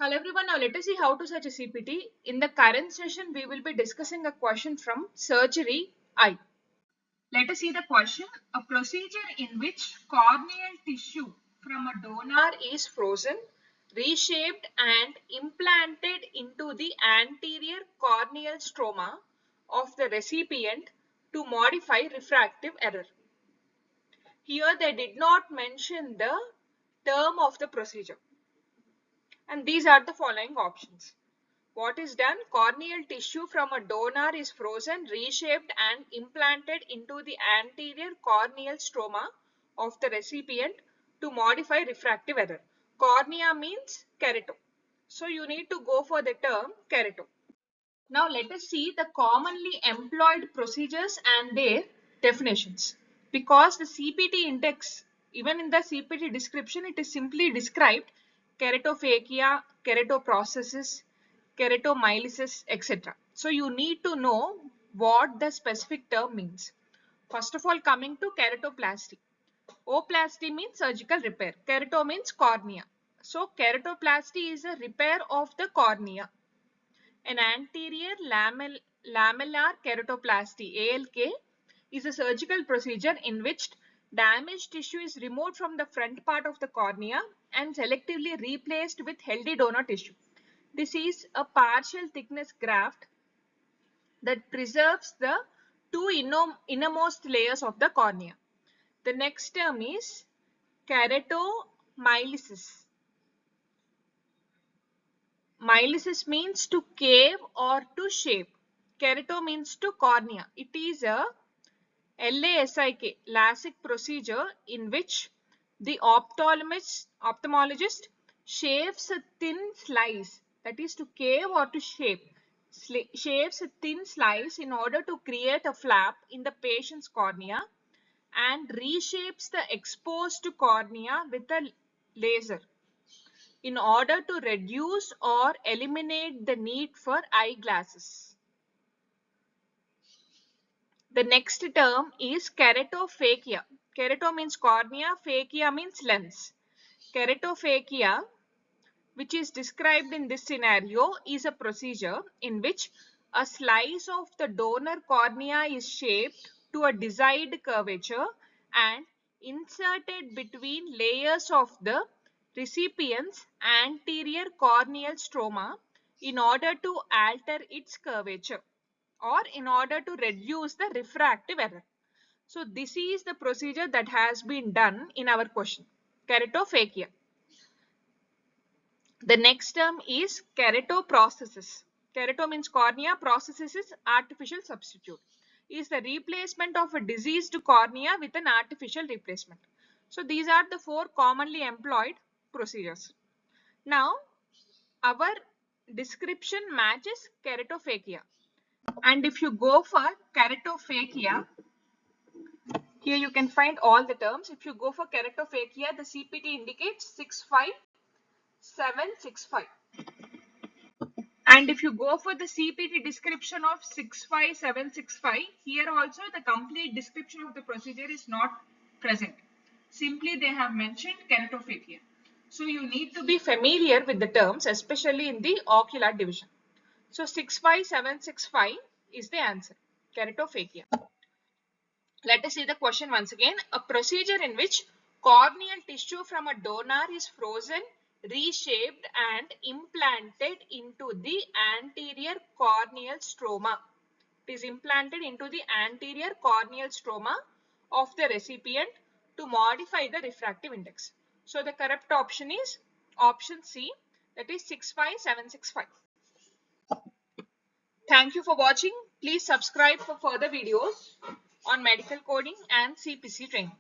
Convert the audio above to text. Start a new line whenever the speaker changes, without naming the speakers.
Hello everyone, now let us see how to search a CPT. In the current session, we will be discussing a question from surgery eye. Let us see the question. A procedure in which corneal tissue from a donor is frozen, reshaped and implanted into the anterior corneal stroma of the recipient to modify refractive error. Here they did not mention the term of the procedure. And these are the following options. What is done? Corneal tissue from a donor is frozen, reshaped and implanted into the anterior corneal stroma of the recipient to modify refractive error. Cornea means kerato. So you need to go for the term kerato. Now let us see the commonly employed procedures and their definitions. Because the CPT index, even in the CPT description, it is simply described keratophakia, keratoprosthesis, keratomileusis, etc. So you need to know what the specific term means. First of all, coming to keratoplasty. Oplasty means surgical repair. Kerato means cornea. So keratoplasty is a repair of the cornea. An anterior lamellar keratoplasty (ALK) is a surgical procedure in which damaged tissue is removed from the front part of the cornea and selectively replaced with healthy donor tissue. This is a partial thickness graft that preserves the two innermost layers of the cornea. The next term is keratomileusis. Mileusis means to cave or to shape. Kerato means to cornea. It is a LASIK procedure in which the ophthalmologist shaves a thin slice, that is to cave or to shape, shaves a thin slice in order to create a flap in the patient's cornea and reshapes the exposed cornea with a laser in order to reduce or eliminate the need for eyeglasses. The next term is keratophakia. Kerato means cornea, phakia means lens. Keratophakia, which is described in this scenario, is a procedure in which a slice of the donor cornea is shaped to a desired curvature and inserted between layers of the recipient's anterior corneal stroma in order to alter its curvature or in order to reduce the refractive error. So this is the procedure that has been done in our question, keratophakia. The next term is keratoprosthesis. Kerato means cornea, prosthesis is artificial substitute. Is the replacement of a diseased cornea with an artificial replacement. So these are the four commonly employed procedures. Now our description matches keratophakia. And if you go for keratophakia, here you can find all the terms. If you go for keratophakia, the CPT indicates 65765. And if you go for the CPT description of 65765, here also the complete description of the procedure is not present. Simply they have mentioned keratophakia. So you need to be familiar with the terms, especially in the ocular division. So 65765 is the answer, keratophakia. Let us see the question once again. A procedure in which corneal tissue from a donor is frozen, reshaped and implanted into the anterior corneal stroma. It is implanted into the anterior corneal stroma of the recipient to modify the refractive index. So the correct option is option C, that is 65765. Thank you for watching. Please subscribe for further videos on medical coding and CPC training.